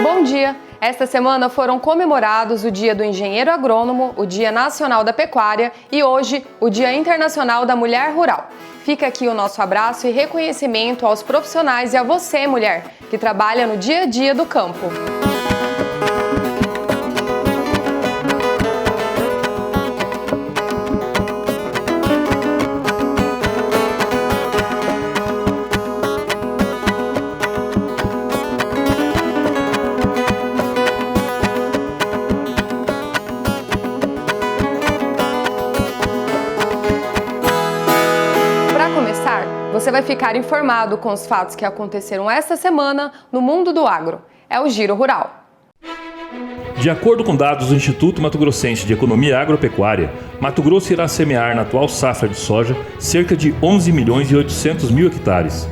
Bom dia! Esta semana foram comemorados o Dia do Engenheiro Agrônomo, o Dia Nacional da Pecuária e hoje o Dia Internacional da Mulher Rural. Fica aqui o nosso abraço e reconhecimento aos profissionais e a você, mulher, que trabalha no dia a dia do campo. Você vai ficar informado com os fatos que aconteceram esta semana no mundo do agro. É o Giro Rural. De acordo com dados do Instituto Mato Grossense de Economia Agropecuária, Mato Grosso irá semear na atual safra de soja cerca de 11 milhões e 800 mil hectares.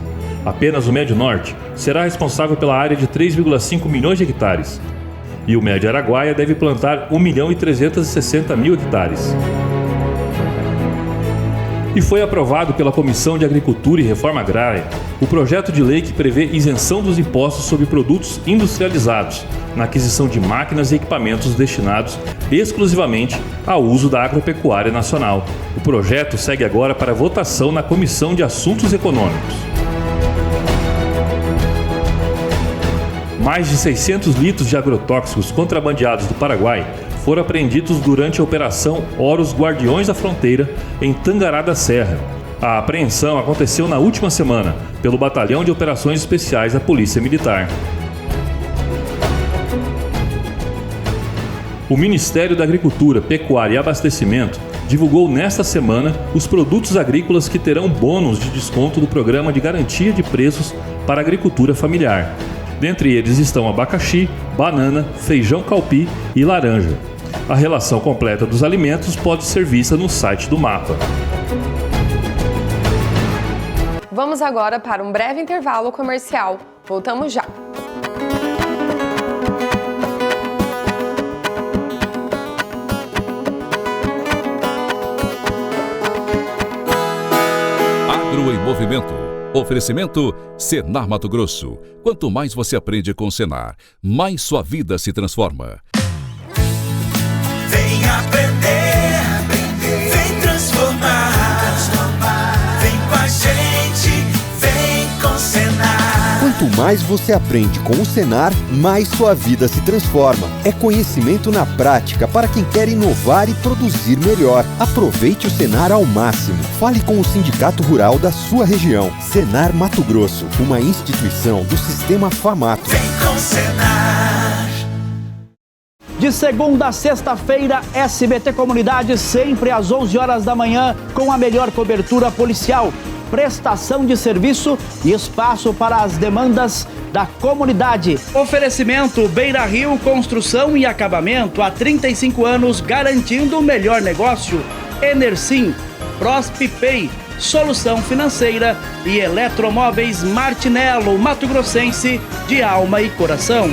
Apenas o Médio Norte será responsável pela área de 3,5 milhões de hectares. E o Médio Araguaia deve plantar 1 milhão e 360 mil hectares. E foi aprovado pela Comissão de Agricultura e Reforma Agrária o projeto de lei que prevê isenção dos impostos sobre produtos industrializados na aquisição de máquinas e equipamentos destinados exclusivamente ao uso da agropecuária nacional. O projeto segue agora para votação na Comissão de Assuntos Econômicos. Mais de 600 litros de agrotóxicos contrabandeados do Paraguai foram apreendidos durante a Operação Horus Guardiões da Fronteira, em Tangará da Serra. A apreensão aconteceu na última semana, pelo Batalhão de Operações Especiais da Polícia Militar. O Ministério da Agricultura, Pecuária e Abastecimento divulgou nesta semana os produtos agrícolas que terão bônus de desconto do Programa de Garantia de Preços para a Agricultura Familiar. Dentre eles estão abacaxi, banana, feijão calpi e laranja. A relação completa dos alimentos pode ser vista no site do MAPA. Vamos agora para um breve intervalo comercial. Voltamos já. Agro em Movimento. Oferecimento Senar Mato Grosso. Quanto mais você aprende com o Senar, mais sua vida se transforma. Vem aprender, vem transformar, vem com a gente, vem com o Senar. Quanto mais você aprende com o Senar, mais sua vida se transforma. É conhecimento na prática para quem quer inovar e produzir melhor. Aproveite o Senar ao máximo. Fale com o Sindicato Rural da sua região. Senar Mato Grosso, uma instituição do Sistema Famato. Vem com o Senar. De segunda a sexta-feira, SBT Comunidade, sempre às 11 horas da manhã, com a melhor cobertura policial, prestação de serviço e espaço para as demandas da comunidade. Oferecimento Beira Rio Construção e Acabamento, há 35 anos garantindo o melhor negócio. Enersim, ProspePay, solução financeira e Eletromóveis Martinello, Mato Grossense, de alma e coração.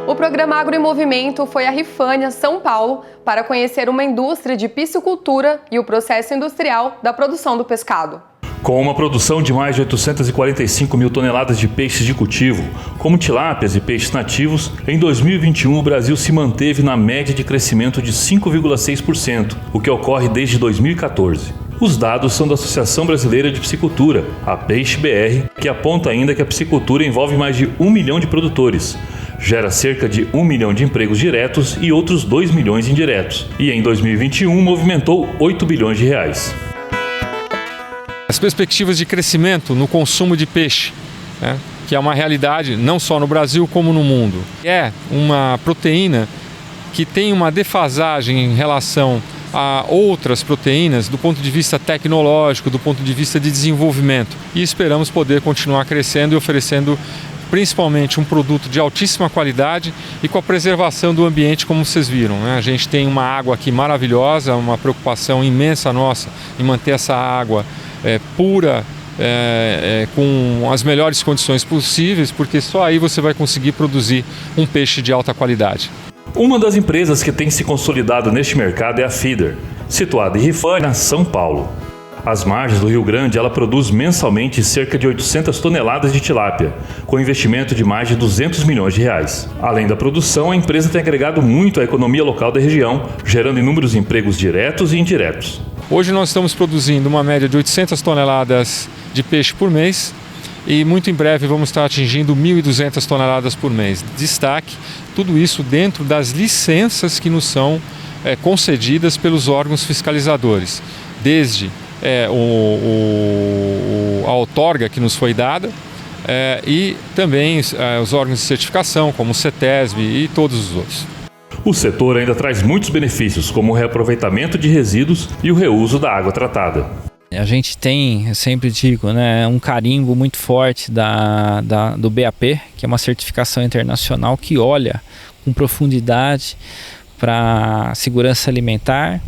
O programa Agro em Movimento foi a Rifânia, São Paulo, para conhecer uma indústria de piscicultura e o processo industrial da produção do pescado. Com uma produção de mais de 845 mil toneladas de peixes de cultivo, como tilápias e peixes nativos, em 2021 o Brasil se manteve na média de crescimento de 5,6%, o que ocorre desde 2014. Os dados são da Associação Brasileira de Piscicultura, a Peixe-BR, que aponta ainda que a piscicultura envolve mais de 1 milhão de produtores, gera cerca de 1 milhão de empregos diretos e outros 2 milhões indiretos, e em 2021 movimentou 8 bilhões de reais. As perspectivas de crescimento no consumo de peixe, que é uma realidade não só no Brasil como no mundo. É uma proteína que tem uma defasagem em relação a outras proteínas do ponto de vista tecnológico, do ponto de vista de desenvolvimento. E esperamos poder continuar crescendo e oferecendo principalmente um produto de altíssima qualidade e com a preservação do ambiente, como vocês viram. A gente tem uma água aqui maravilhosa, uma preocupação imensa nossa em manter essa água pura, com as melhores condições possíveis, porque só aí você vai conseguir produzir um peixe de alta qualidade. Uma das empresas que tem se consolidado neste mercado é a Feeder, situada em Rifânia, São Paulo. Às margens do Rio Grande, ela produz mensalmente cerca de 800 toneladas de tilápia, com investimento de mais de 200 milhões de reais. Além da produção, a empresa tem agregado muito à economia local da região, gerando inúmeros empregos diretos e indiretos. Hoje nós estamos produzindo uma média de 800 toneladas de peixe por mês e muito em breve vamos estar atingindo 1.200 toneladas por mês. Destaque, tudo isso dentro das licenças que nos são concedidas pelos órgãos fiscalizadores, desde a outorga que nos foi dada e também os órgãos de certificação, como o CETESB e todos os outros. O setor ainda traz muitos benefícios, como o reaproveitamento de resíduos e o reuso da água tratada. A gente tem, eu sempre digo, né, um carimbo muito forte do BAP, que é uma certificação internacional que olha com profundidade para segurança alimentar,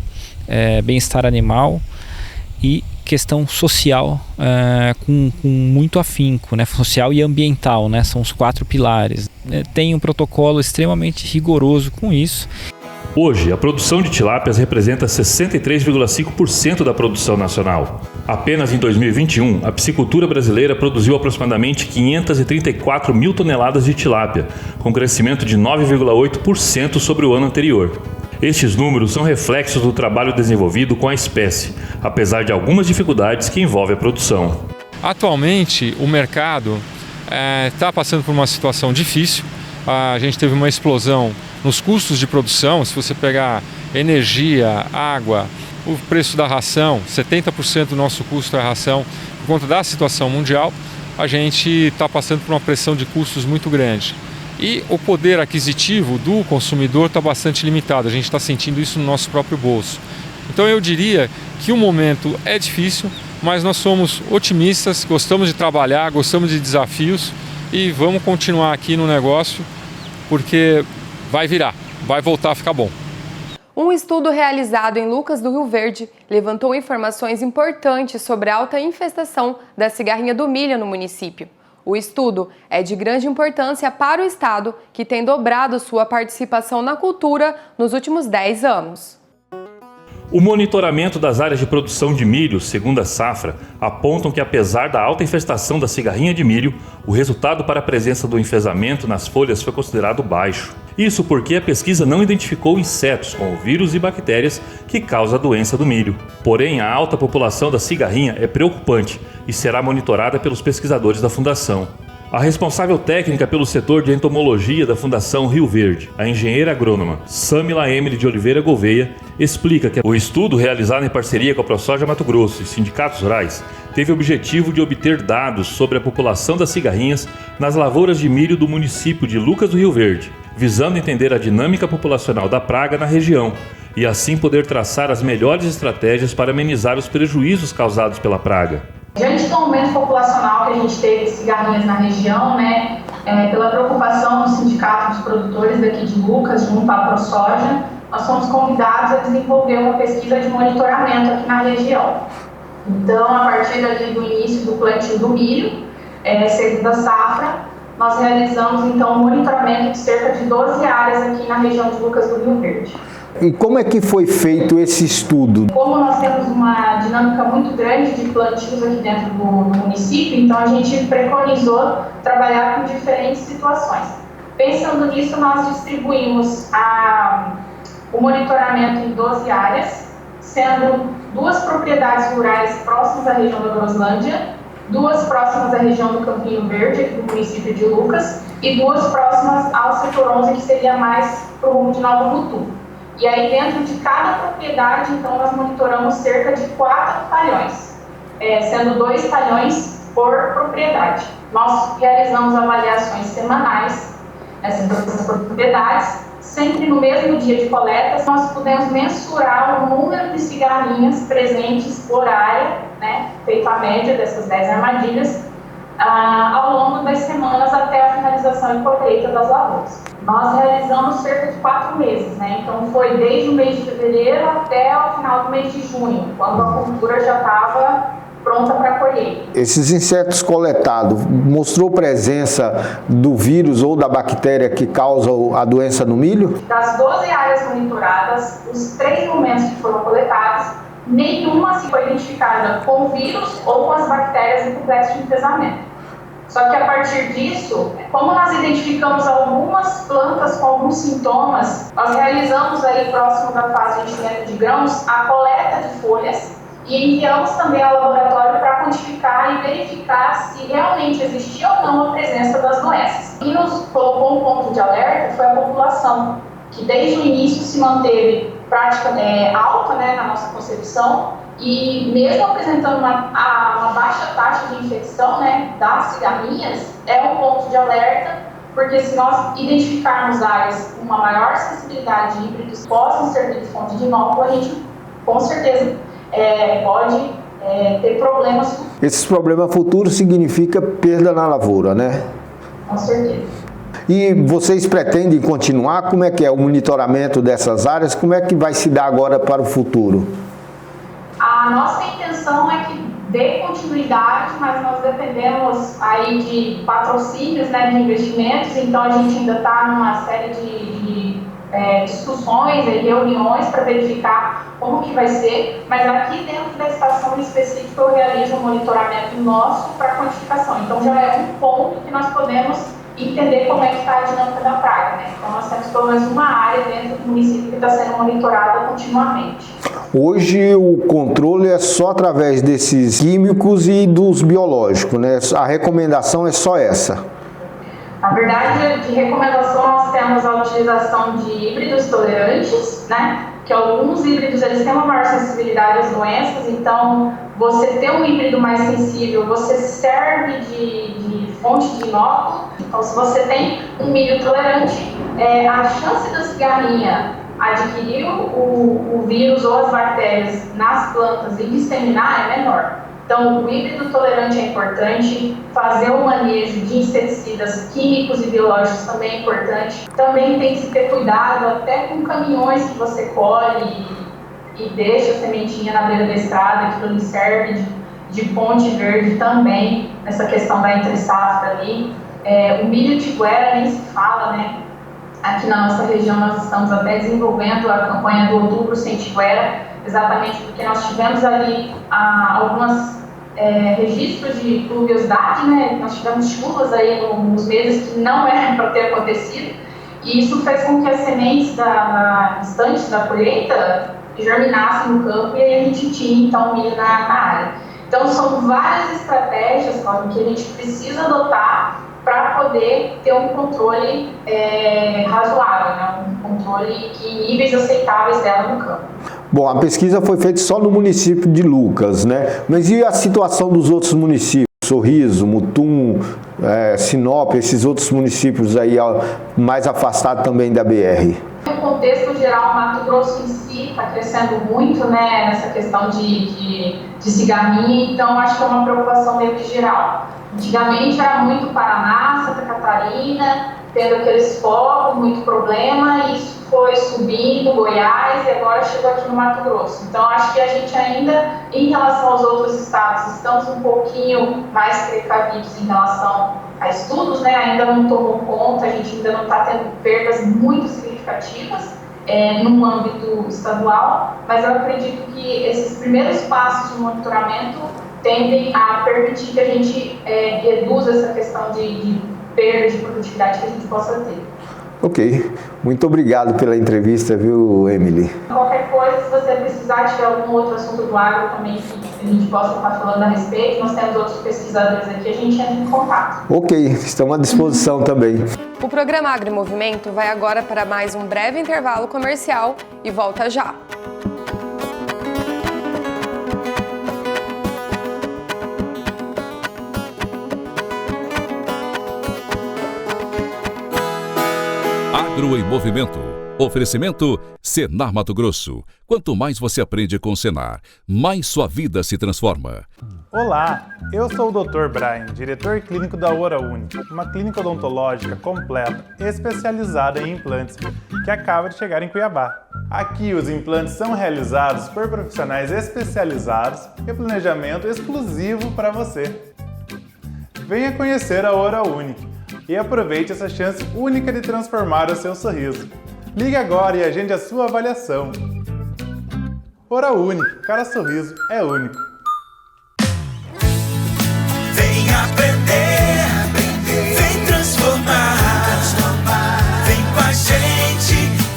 bem-estar animal e questão social com muito afinco, né? Social e ambiental, né? São os 4 pilares. Tem um protocolo extremamente rigoroso com isso. Hoje, a produção de tilápias representa 63,5% da produção nacional. Apenas em 2021, a piscicultura brasileira produziu aproximadamente 534 mil toneladas de tilápia, com crescimento de 9,8% sobre o ano anterior. Estes números são reflexos do trabalho desenvolvido com a espécie, apesar de algumas dificuldades que envolvem a produção. Atualmente, o mercado está passando por uma situação difícil. A gente teve uma explosão nos custos de produção. Se você pegar energia, água, o preço da ração, 70% do nosso custo é a ração. Por conta da situação mundial, a gente está passando por uma pressão de custos muito grande. E o poder aquisitivo do consumidor está bastante limitado, a gente está sentindo isso no nosso próprio bolso. Então eu diria que o momento é difícil, mas nós somos otimistas, gostamos de trabalhar, gostamos de desafios e vamos continuar aqui no negócio porque vai virar, vai voltar a ficar bom. Um estudo realizado em Lucas do Rio Verde levantou informações importantes sobre a alta infestação da cigarrinha do milho no município. O estudo é de grande importância para o Estado, que tem dobrado sua participação na cultura nos últimos 10 anos. O monitoramento das áreas de produção de milho, segundo a Safra, apontam que apesar da alta infestação da cigarrinha de milho, o resultado para a presença do enfesamento nas folhas foi considerado baixo. Isso porque a pesquisa não identificou insetos com vírus e bactérias que causam a doença do milho. Porém, a alta população da cigarrinha é preocupante e será monitorada pelos pesquisadores da Fundação. A responsável técnica pelo setor de entomologia da Fundação Rio Verde, a engenheira agrônoma Samila Emily de Oliveira Gouveia, explica que o estudo realizado em parceria com a ProSoja Mato Grosso e sindicatos rurais teve o objetivo de obter dados sobre a população das cigarrinhas nas lavouras de milho do município de Lucas do Rio Verde, visando entender a dinâmica populacional da praga na região e assim poder traçar as melhores estratégias para amenizar os prejuízos causados pela praga. Diante do aumento populacional que a gente teve de cigarrinhas na região, pela preocupação do Sindicato dos Produtores daqui de Lucas, junto à ProSoja, nós fomos convidados a desenvolver uma pesquisa de monitoramento aqui na região. Então, a partir ali do início do plantio do milho, segundo a Safra, nós realizamos então um monitoramento de cerca de 12 áreas aqui na região de Lucas do Rio Verde. E como é que foi feito esse estudo? Como nós temos uma dinâmica muito grande de plantios aqui dentro do município, então a gente preconizou trabalhar com diferentes situações. Pensando nisso, nós distribuímos o monitoramento em 12 áreas, sendo 2 propriedades rurais próximas à região da Groslândia, 2 próximas à região do Campinho Verde, aqui do município de Lucas, e 2 próximas ao setor 11, que seria mais para o rumo de Nova Mutum. E aí, dentro de cada propriedade, então, nós monitoramos cerca de 4 talhões, sendo 2 talhões por propriedade. Nós realizamos avaliações semanais nessas propriedades, sempre no mesmo dia de coleta. Nós pudemos mensurar o número de cigarrinhas presentes por área, feito a média dessas 10 armadilhas, ao longo das semanas até a finalização e colheita das lavouras. Nós realizamos cerca de 4 meses, então foi desde o mês de fevereiro até o final do mês de junho, quando a cultura já estava pronta para colheita. Esses insetos coletados mostrou presença do vírus ou da bactéria que causa a doença no milho? Das 12 áreas monitoradas, os 3 momentos que foram coletados, nenhuma se foi identificada com o vírus ou com as bactérias do complexo de enfesamento. Só que a partir disso, como nós identificamos algumas plantas com alguns sintomas, nós realizamos aí próximo da fase de enchimento de grãos a coleta de folhas e enviamos também ao laboratório para quantificar e verificar se realmente existia ou não a presença das doenças. E nos colocou um ponto de alerta foi a população, que desde o início se manteve alta, né, na nossa concepção, e mesmo apresentando uma baixa taxa de infecção, né, das cigarrinhas, é um ponto de alerta, porque se nós identificarmos áreas com uma maior sensibilidade de híbridos que possam servir de fonte de inóculo, a gente com certeza pode ter problemas futuros. Esses problemas futuros significa perda na lavoura, né? Com certeza. E vocês pretendem continuar? Como é que é o monitoramento dessas áreas? Como é que vai se dar agora para o futuro? A nossa intenção é que dê continuidade, mas nós dependemos aí de patrocínios, né, de investimentos, então a gente ainda está numa série de discussões e reuniões para verificar como que vai ser, mas aqui dentro da estação específica eu realizo um monitoramento nosso para quantificação, então já é um ponto que nós podemos entender como é que está a dinâmica da praga, né? Então nós temos pelo menos uma área dentro do município que está sendo monitorada continuamente. Hoje o controle é só através desses químicos e dos biológicos, né? A recomendação é só essa. Na verdade, de recomendação nós temos a utilização de híbridos tolerantes, né? Que alguns híbridos eles têm uma maior sensibilidade às doenças, então você ter um híbrido mais sensível, você serve de fonte de inóculo. Então, se você tem um milho tolerante, a chance da cigarrinha adquirir o vírus ou as bactérias nas plantas e disseminar é menor. Então, o híbrido tolerante é importante, fazer o manejo de inseticidas químicos e biológicos também é importante. Também tem que se ter cuidado até com caminhões que você colhe e deixa a sementinha na beira da estrada, aquilo ali serve de ponte verde também, nessa questão da entre-safra ali. O milho tiguera nem se fala, né? Aqui na nossa região nós estamos até desenvolvendo a campanha do Outubro Sem Tiguera, exatamente porque nós tivemos ali alguns registros de pluviosidade, né? Nós tivemos chuvas aí nos meses que não eram para ter acontecido, e isso fez com que as sementes restantes da colheita germinassem no campo e aí a gente tinha então o milho na área. Então são várias estratégias, Cláudio, que a gente precisa adotar para poder ter um controle razoável, né? Um controle em níveis aceitáveis dela no campo. Bom, a pesquisa foi feita só no município de Lucas, né? Mas e a situação dos outros municípios? Sorriso, Mutum, Sinop, esses outros municípios aí mais afastados também da BR? No contexto geral, Mato Grosso em si está crescendo muito, né, nessa questão de cigarrinha, então acho que é uma preocupação meio que geral. Antigamente era muito Paraná, Santa Catarina, tendo aqueles focos, muito problema, e isso foi subindo, Goiás, e agora chegou aqui no Mato Grosso. Então acho que a gente ainda, em relação aos outros estados, estamos um pouquinho mais precavidos em relação a estudos, né? Ainda não tomou conta, a gente ainda não está tendo perdas muito significativas no âmbito estadual, mas eu acredito que esses primeiros passos de monitoramento tendem a permitir que a gente reduza essa questão de perda de produtividade que a gente possa ter. Ok. Muito obrigado pela entrevista, viu, Emily? Qualquer coisa, se você precisar, tiver algum outro assunto do agro também que a gente possa estar falando a respeito, nós temos outros pesquisadores aqui, a gente entra em contato. Ok, estamos à disposição também. O programa Agro em Movimento vai agora para mais um breve intervalo comercial e volta já. Agro em Movimento. Oferecimento Senar Mato Grosso. Quanto mais você aprende com o Senar, mais sua vida se transforma. Olá, eu sou o Dr. Brian, diretor clínico da OraUni, uma clínica odontológica completa especializada em implantes que acaba de chegar em Cuiabá. Aqui, os implantes são realizados por profissionais especializados e planejamento exclusivo para você. Venha conhecer a Oral Unique e aproveite essa chance única de transformar o seu sorriso. Ligue agora e agende a sua avaliação. Oral Unique, cada sorriso é único. Vem aprender, vem transformar. Vem com a gente,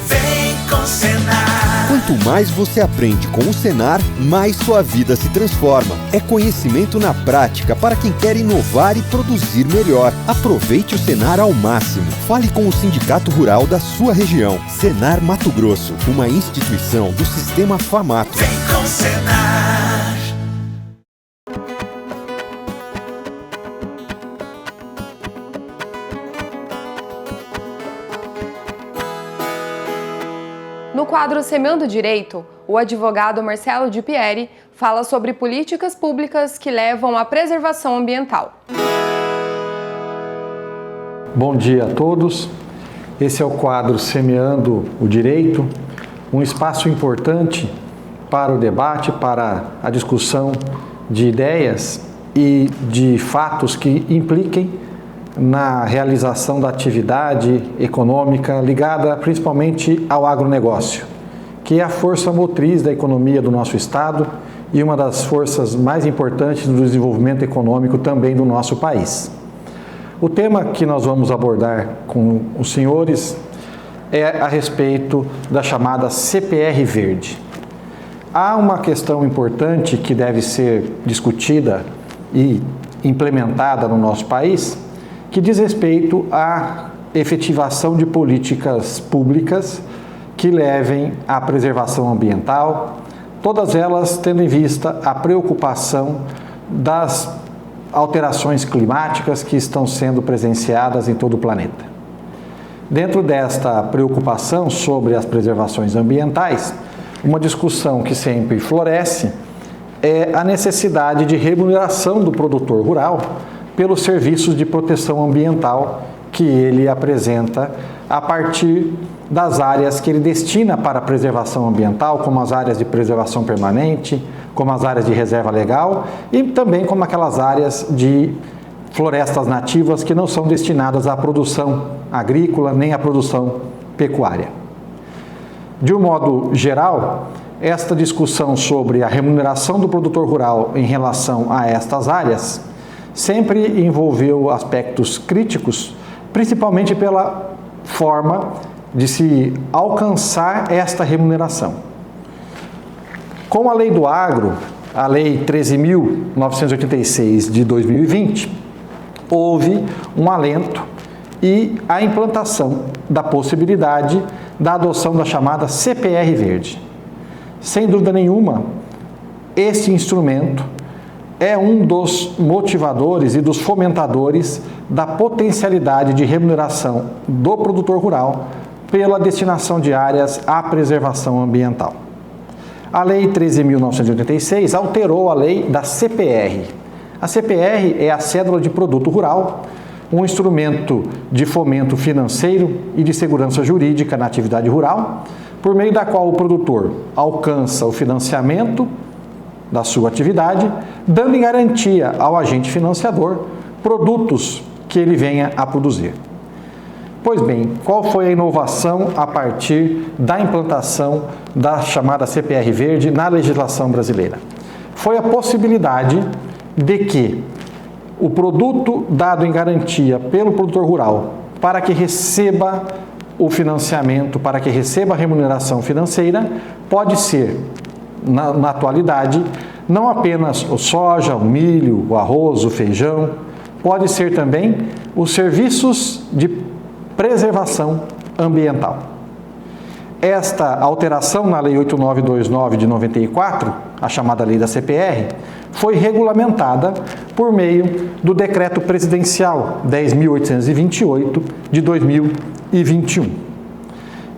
vem com o Senar. Quanto mais você aprende com o Senar, mais sua vida se transforma. É conhecimento na prática para quem quer inovar e produzir melhor. Aproveite o Senar ao máximo. Fale com o Sindicato Rural da sua região. Senar Mato Grosso, uma instituição do Sistema Famato. Vem com o Senar. No quadro Semeando Direito, o advogado Marcelo Di Pieri fala sobre políticas públicas que levam à preservação ambiental. Bom dia a todos. Esse é o quadro Semeando o Direito, um espaço importante para o debate, para a discussão de ideias e de fatos que impliquem na realização da atividade econômica ligada principalmente ao agronegócio, que é a força motriz da economia do nosso estado e uma das forças mais importantes do desenvolvimento econômico também do nosso país. O tema que nós vamos abordar com os senhores é a respeito da chamada CPR Verde. Há uma questão importante que deve ser discutida e implementada no nosso país, que diz respeito à efetivação de políticas públicas que levem à preservação ambiental, todas elas tendo em vista a preocupação das alterações climáticas que estão sendo presenciadas em todo o planeta. Dentro desta preocupação sobre as preservações ambientais, uma discussão que sempre floresce é a necessidade de remuneração do produtor rural pelos serviços de proteção ambiental que ele apresenta a partir das áreas que ele destina para a preservação ambiental, como as áreas de preservação permanente, como as áreas de reserva legal e também como aquelas áreas de florestas nativas que não são destinadas à produção agrícola nem à produção pecuária. De um modo geral, esta discussão sobre a remuneração do produtor rural em relação a estas áreas sempre envolveu aspectos críticos, principalmente pela forma de se alcançar esta remuneração. Com a Lei do Agro, a Lei 13.986 de 2020, houve um alento e a implantação da possibilidade da adoção da chamada CPR Verde. Sem dúvida nenhuma, esse instrumento é um dos motivadores e dos fomentadores da potencialidade de remuneração do produtor rural pela destinação de áreas à preservação ambiental. A Lei 13.986 alterou a lei da CPR. A CPR é a Cédula de Produto Rural, um instrumento de fomento financeiro e de segurança jurídica na atividade rural, por meio da qual o produtor alcança o financiamento da sua atividade, dando em garantia ao agente financiador produtos que ele venha a produzir. Pois bem, qual foi a inovação a partir da implantação da chamada CPR Verde na legislação brasileira? Foi a possibilidade de que o produto dado em garantia pelo produtor rural para que receba o financiamento, para que receba a remuneração financeira, pode ser, na atualidade, não apenas o soja, o milho, o arroz, o feijão, pode ser também os serviços de preservação ambiental. Esta alteração na Lei 8929 de 94, a chamada Lei da CPR, foi regulamentada por meio do Decreto Presidencial 10.828 de 2021.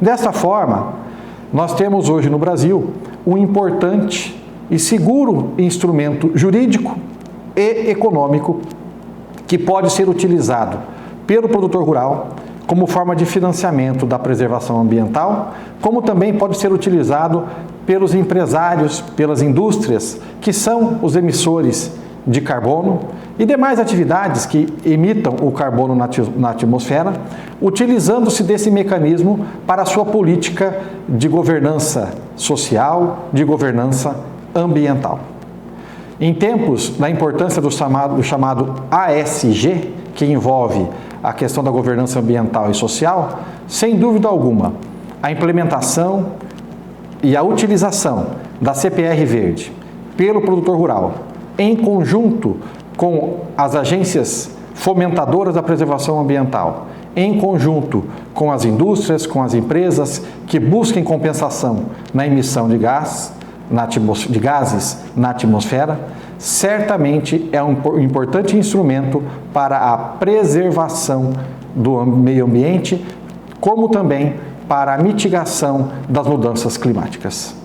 Desta forma, nós temos hoje no Brasil um importante e seguro instrumento jurídico e econômico que pode ser utilizado pelo produtor rural como forma de financiamento da preservação ambiental, como também pode ser utilizado pelos empresários, pelas indústrias, que são os emissores de carbono e demais atividades que emitam o carbono na atmosfera, utilizando-se desse mecanismo para a sua política de governança social, de governança ambiental. Em tempos da importância do chamado ASG, que envolve a questão da governança ambiental e social, sem dúvida alguma, a implementação e a utilização da CPR Verde pelo produtor rural, em conjunto com as agências fomentadoras da preservação ambiental, em conjunto com as indústrias, com as empresas que busquem compensação na emissão de gases na atmosfera, certamente é um importante instrumento para a preservação do meio ambiente, como também para a mitigação das mudanças climáticas.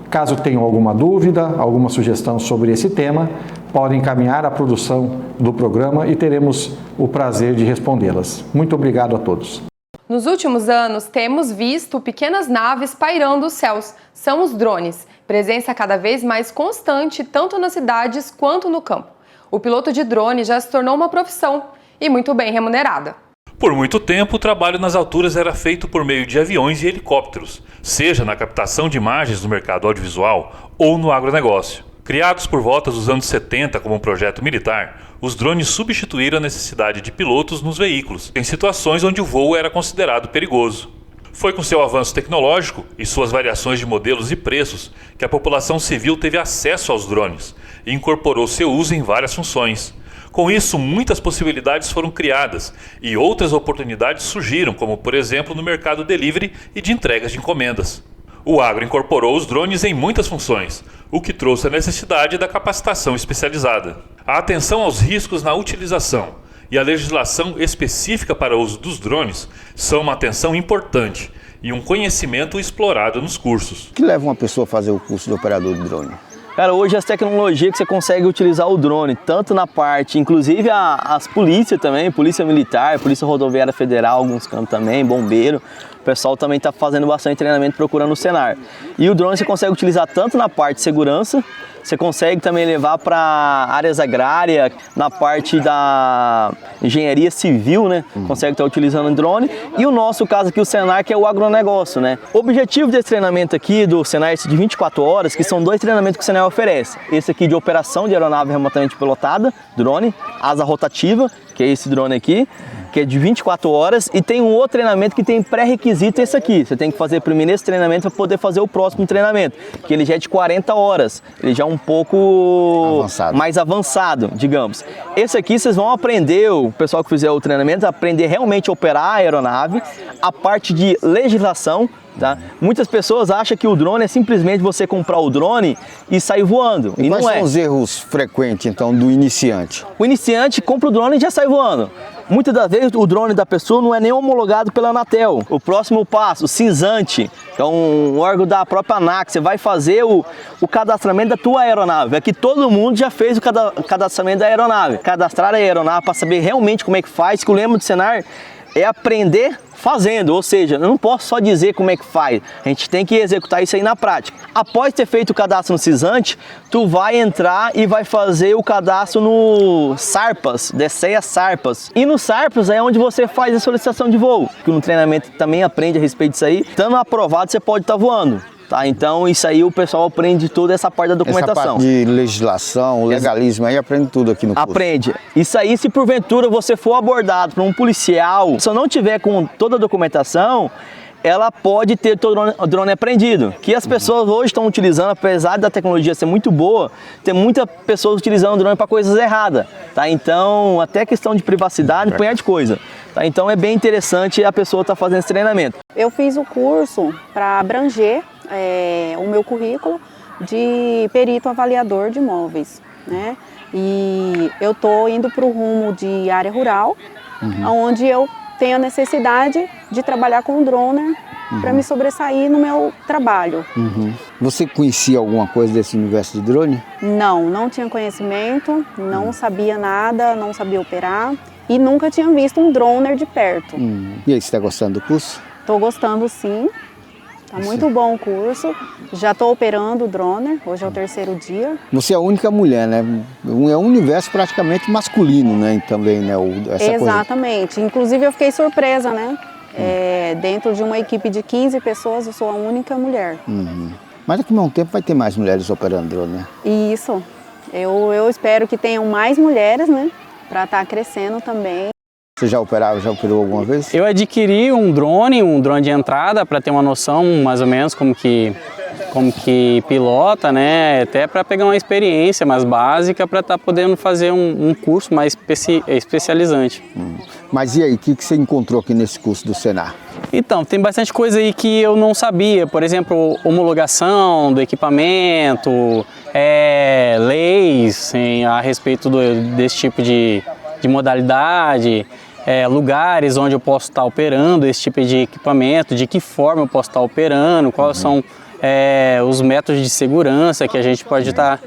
Caso tenham alguma dúvida, alguma sugestão sobre esse tema, podem encaminhar a produção do programa e teremos o prazer de respondê-las. Muito obrigado a todos. Nos últimos anos, temos visto pequenas naves pairando os céus. São os drones, presença cada vez mais constante tanto nas cidades quanto no campo. O piloto de drone já se tornou uma profissão e muito bem remunerada. Por muito tempo, o trabalho nas alturas era feito por meio de aviões e helicópteros, seja na captação de imagens do mercado audiovisual ou no agronegócio. Criados por volta dos anos 70 como um projeto militar, os drones substituíram a necessidade de pilotos nos veículos, em situações onde o voo era considerado perigoso. Foi com seu avanço tecnológico e suas variações de modelos e preços que a população civil teve acesso aos drones e incorporou seu uso em várias funções. Com isso, muitas possibilidades foram criadas e outras oportunidades surgiram, como por exemplo no mercado delivery e de entregas de encomendas. O agro incorporou os drones em muitas funções, o que trouxe a necessidade da capacitação especializada. A atenção aos riscos na utilização e a legislação específica para o uso dos drones são uma atenção importante e um conhecimento explorado nos cursos. O que leva uma pessoa a fazer o curso de operador de drone? Cara, hoje as tecnologias que você consegue utilizar o drone, tanto na parte, inclusive as polícias também, polícia militar, polícia rodoviária federal, alguns campos também, bombeiro, o pessoal também está fazendo bastante treinamento procurando o Senar. E o drone você consegue utilizar tanto na parte de segurança, você consegue também levar para áreas agrárias, na parte da engenharia civil, né? Consegue estar utilizando o drone. E o nosso caso aqui, o Senar, que é o agronegócio, né? O objetivo desse treinamento aqui do Senar, esse de 24 horas, que são 2 treinamentos que o Senar oferece. Esse aqui de operação de aeronave remotamente pilotada, drone, asa rotativa, que é esse drone aqui, que é de 24 horas, e tem um outro treinamento que tem pré-requisito esse aqui. Você tem que fazer primeiro esse treinamento para poder fazer o próximo treinamento, que ele já é de 40 horas, ele já é um pouco mais avançado, digamos. Esse aqui vocês vão aprender, o pessoal que fizer o treinamento, aprender realmente a operar a aeronave, a parte de legislação. Tá? Muitas pessoas acham que o drone é simplesmente você comprar o drone e sair voando. E quais não são os erros frequentes, então, do iniciante? O iniciante compra o drone e já sai voando. Muitas das vezes o drone da pessoa não é nem homologado pela Anatel. O próximo passo, o cinzante, que é um órgão da própria ANAC, você vai fazer o cadastramento da tua aeronave. Aqui todo mundo já fez o cadastramento da aeronave. Cadastrar a aeronave para saber realmente como é que faz, que o lema do Senar é aprender fazendo, ou seja, eu não posso só dizer como é que faz, a gente tem que executar isso aí na prática. Após ter feito o cadastro no Cisante, tu vai entrar e vai fazer o cadastro no SARPAS, DSEA SARPAS. E no SARPAS é onde você faz a solicitação de voo, que no treinamento também aprende a respeito disso aí. Estando aprovado, você pode estar voando. Tá, então isso aí o pessoal aprende toda essa parte da documentação. Essa parte de legislação, legalismo, aí aprende tudo aqui no curso. Aprende. Isso aí, se porventura você for abordado por um policial, se eu não tiver com toda a documentação, ela pode ter o drone apreendido. Que as pessoas hoje estão utilizando, apesar da tecnologia ser muito boa, tem muitas pessoas utilizando o drone para coisas erradas. Tá? Então, até questão de privacidade, punhar de coisa. Tá? Então, é bem interessante a pessoa estar fazendo esse treinamento. Eu fiz o curso para abranger o meu currículo de perito avaliador de imóveis, né? E eu estou indo para o rumo de área rural, onde eu tenho a necessidade de trabalhar com o drone para me sobressair no meu trabalho. Você conhecia alguma coisa desse universo de drone? Não tinha conhecimento, não sabia nada, não sabia operar. e nunca tinha visto um droner de perto. E aí, você está gostando do curso? Estou gostando sim, está muito bom o curso, já estou operando o droner, hoje é o 3º dia. Você é a única mulher, né? É um universo praticamente masculino, né? Também, né? Exatamente, coisa. Inclusive eu fiquei surpresa, né? Dentro de uma equipe de 15 pessoas, eu sou a única mulher. Mas daqui a um tempo vai ter mais mulheres operando drone, né? Isso, eu espero que tenham mais mulheres, né? Para estar crescendo também. Você já operou alguma vez? Eu adquiri um drone de entrada para ter uma noção mais ou menos como que pilota, né? Até para pegar uma experiência mais básica para estar podendo fazer um curso mais especializante. Mas e aí, o que você encontrou aqui nesse curso do Senar? Então, tem bastante coisa aí que eu não sabia, por exemplo, homologação do equipamento, leis a respeito desse tipo de modalidade, lugares onde eu posso estar operando esse tipo de equipamento, de que forma eu posso estar operando, quais são os métodos de segurança que a gente pode estar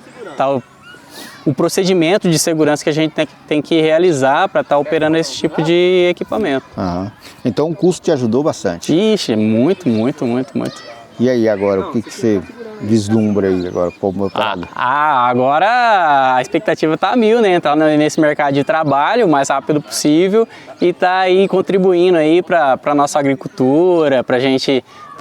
o procedimento de segurança que a gente tem que realizar para estar operando esse tipo de equipamento. Então o curso te ajudou bastante? Ixi, muito. E aí agora, o que você vislumbra aí agora como operador? Agora a expectativa está a 1000, né? Entrar nesse mercado de trabalho o mais rápido possível e tá aí contribuindo aí para a nossa agricultura, para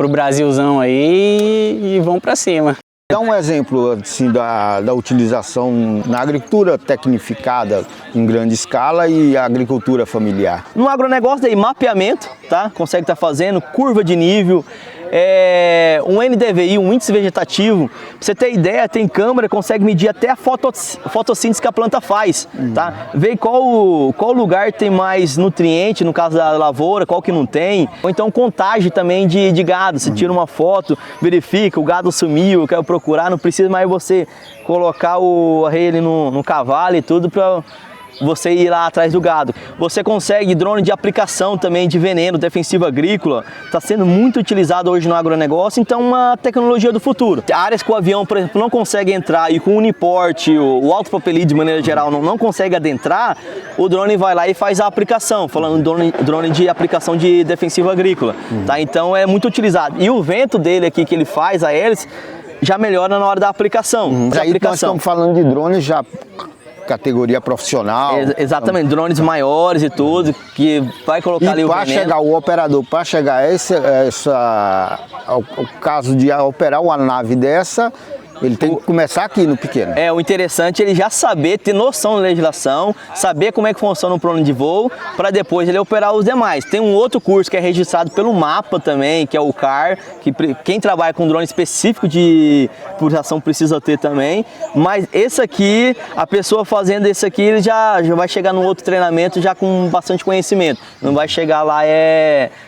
o Brasilzão aí e vamos para cima. Dá um exemplo assim, da utilização na agricultura tecnificada em grande escala e a agricultura familiar. No agronegócio, daí, mapeamento, tá? Consegue estar fazendo curva de nível, um NDVI, um índice vegetativo. Pra você ter ideia, tem câmera, consegue medir até a fotossíntese que a planta faz, tá? Ver qual lugar tem mais nutriente, no caso da lavoura, qual que não tem. Ou então contagem também de gado. Você tira uma foto, verifica, o gado sumiu, eu quero procurar, não precisa mais você colocar o arreio ali no cavalo e tudo para você ir lá atrás do gado. Você consegue drone de aplicação também de veneno defensivo agrícola, está sendo muito utilizado hoje no agronegócio, então uma tecnologia do futuro. Áreas que o avião, por exemplo, não consegue entrar e com o uniporte, o autopropelido de maneira geral não consegue adentrar, o drone vai lá e faz a aplicação, falando drone de aplicação de defensivo agrícola. Tá? Então é muito utilizado. E o vento dele aqui que ele faz, a hélice, já melhora na hora da aplicação. Aí nós estamos falando de drones já categoria profissional. Exatamente, drones maiores e tudo, que vai colocar ali o veneno. E para chegar o operador, para chegar ao caso de operar uma nave dessa, ele tem que começar aqui no pequeno. O interessante é ele já saber, ter noção da legislação, saber como é que funciona um plano de voo, para depois ele operar os demais. Tem um outro curso que é registrado pelo MAPA também, que é o CAR, que quem trabalha com drone específico de purização precisa ter também. Mas esse aqui, a pessoa fazendo esse aqui, ele já vai chegar no outro treinamento já com bastante conhecimento. Não vai chegar lá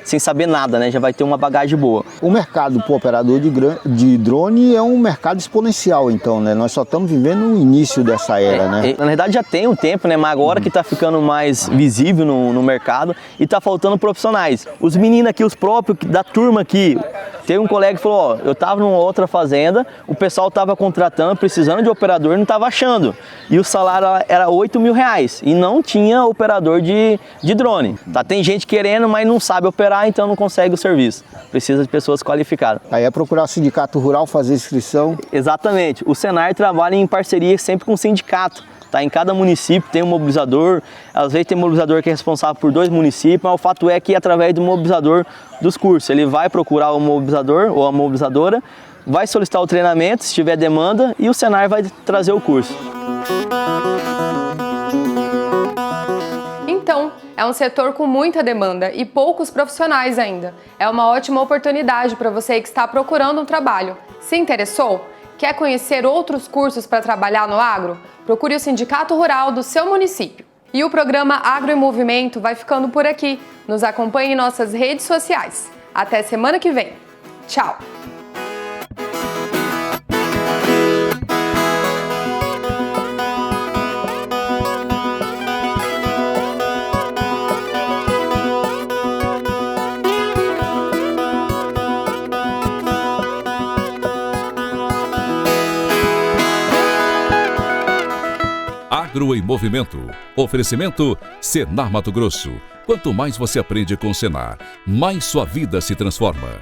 sem saber nada, né? Já vai ter uma bagagem boa. O mercado para o operador de drone é um mercado exponencial, então, né? Nós só estamos vivendo o início dessa era, né? Na verdade já tem um tempo, né? Mas agora que está ficando mais visível no mercado e está faltando profissionais. Os meninos aqui, os próprios da turma aqui, teve um colega que falou, eu estava numa outra fazenda, o pessoal estava contratando, precisando de operador, não estava achando. E o salário era R$8.000 e não tinha operador de drone. Tá? Tem gente querendo, mas não sabe operar, então não consegue o serviço. Precisa de pessoas qualificadas. Aí é procurar o sindicato rural, fazer inscrição. Exatamente. O Senar trabalha em parceria sempre com o sindicato. Tá? Em cada município tem um mobilizador, às vezes tem um mobilizador que é responsável por 2 municípios, mas o fato é que através do mobilizador dos cursos, ele vai procurar o mobilizador ou a mobilizadora, vai solicitar o treinamento, se tiver demanda, e o Senar vai trazer o curso. Então, é um setor com muita demanda e poucos profissionais ainda. É uma ótima oportunidade para você que está procurando um trabalho. Se interessou? Quer conhecer outros cursos para trabalhar no agro? Procure o Sindicato Rural do seu município. E o programa Agro em Movimento vai ficando por aqui. Nos acompanhe em nossas redes sociais. Até semana que vem. Tchau! Agro em Movimento. Oferecimento Senar Mato Grosso. Quanto mais você aprende com o Senar, mais sua vida se transforma.